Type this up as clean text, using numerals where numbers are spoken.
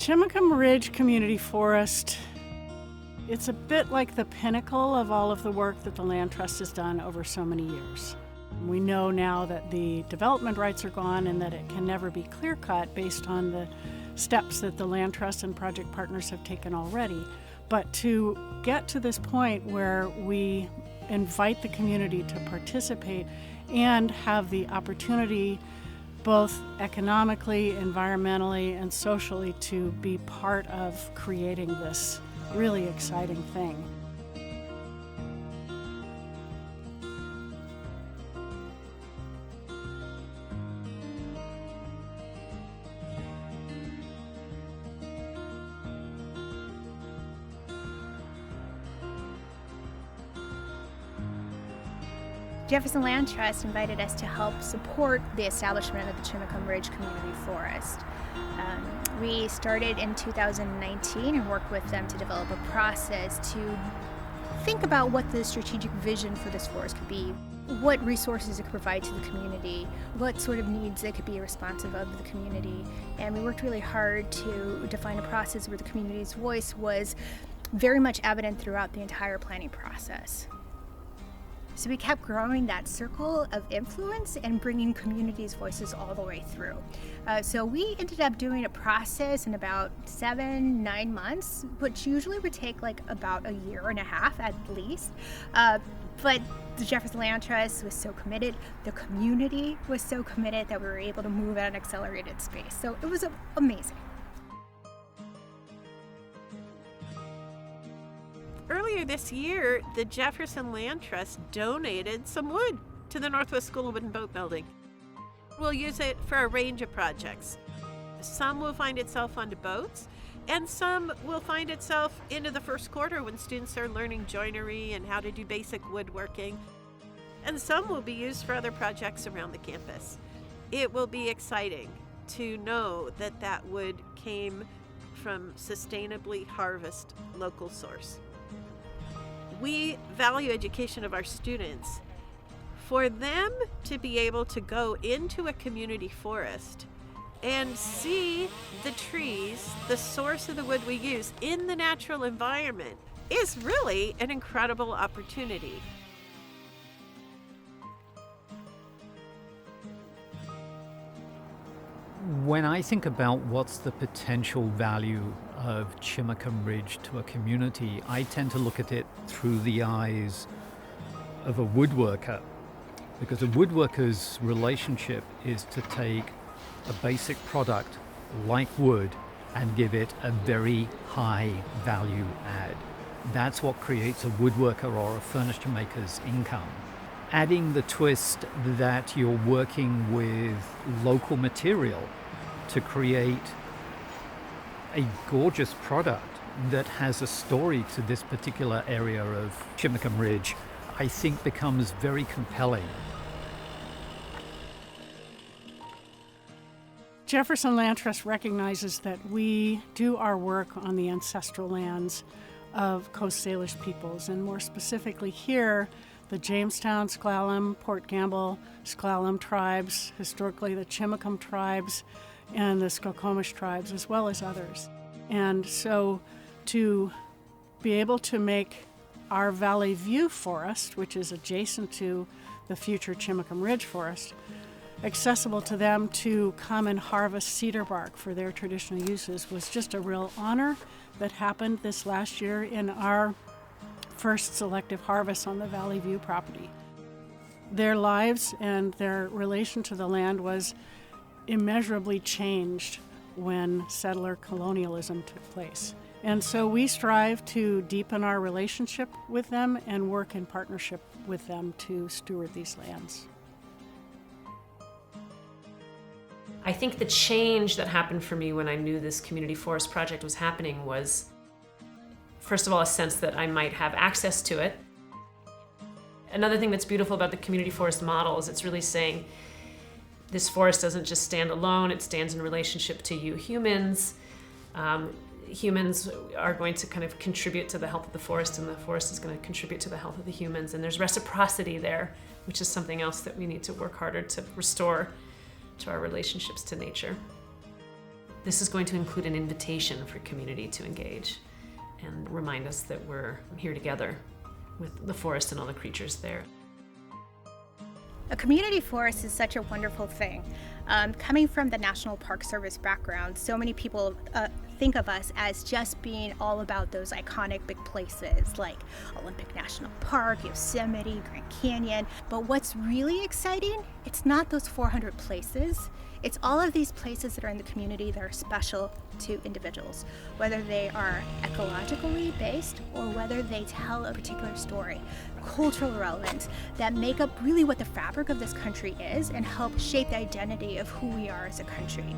Chimacum Ridge Community Forest, it's a bit like the pinnacle of all of the work that the Land Trust has done over so many years. We know now that the development rights are gone and that it can never be clear-cut based on the steps that the Land Trust and project partners have taken already. But to get to this point where we invite the community to participate and have the opportunity, both economically, environmentally, and socially, to be part of creating this really exciting thing. Jefferson Land Trust invited us to help support the establishment of the Chimacum Ridge Community Forest. We started in 2019 and worked with them to develop a process to think about what the strategic vision for this forest could be, what resources it could provide to the community, what sort of needs it could be responsive of the community. And we worked really hard to define a process where the community's voice was very much evident throughout the entire planning process. So we kept growing that circle of influence and bringing communities' voices all the way through. So we ended up doing a process in about 7-9 months, which usually would take like about a year and a half at least. But the Jefferson Land Trust was so committed, the community was so committed that we were able to move at an accelerated pace. So it was amazing. Earlier this year, the Jefferson Land Trust donated some wood to the Northwest School of Wood and Boat Building. We'll use it for a range of projects. Some will find itself onto boats, and some will find itself into the first quarter when students are learning joinery and how to do basic woodworking. And some will be used for other projects around the campus. It will be exciting to know that that wood came from sustainably harvested local source. We value education of our students. For them to be able to go into a community forest and see the trees, the source of the wood we use in the natural environment, is really an incredible opportunity. When I think about what's the potential value of Chimacum Ridge to a community, I tend to look at it through the eyes of a woodworker, because a woodworker's relationship is to take a basic product like wood and give it a very high value add. That's what creates a woodworker or a furniture maker's income. Adding the twist that you're working with local material to create a gorgeous product that has a story to this particular area of Chimacum Ridge, I think becomes very compelling. Jefferson Land Trust recognizes that we do our work on the ancestral lands of Coast Salish peoples, and more specifically here, the Jamestown, Sklallam, Port Gamble, Sklallam tribes, historically the Chimacum tribes, and the Skokomish tribes, as well as others. And so to be able to make our Valley View Forest, which is adjacent to the future Chimacum Ridge Forest, accessible to them to come and harvest cedar bark for their traditional uses was just a real honor that happened this last year in our first selective harvest on the Valley View property. Their lives and their relation to the land was immeasurably changed when settler colonialism took place. And so we strive to deepen our relationship with them and work in partnership with them to steward these lands. I think the change that happened for me when I knew this community forest project was happening was, first of all, a sense that I might have access to it. Another thing that's beautiful about the community forest model is it's really saying this forest doesn't just stand alone, it stands in relationship to you humans. Humans are going to kind of contribute to the health of the forest, and the forest is going to contribute to the health of the humans. And there's reciprocity there, which is something else that we need to work harder to restore to our relationships to nature. This is going to include an invitation for community to engage and remind us that we're here together with the forest and all the creatures there. A community forest is such a wonderful thing. Coming from the National Park Service background, so many people think of us as just being all about those iconic big places like Olympic National Park, Yosemite, Grand Canyon. But what's really exciting, it's not those 400 places. It's all of these places that are in the community that are special to individuals, whether they are ecologically based or whether they tell a particular story, cultural relevance, that make up really what the fabric of this country is and help shape the identity of who we are as a country.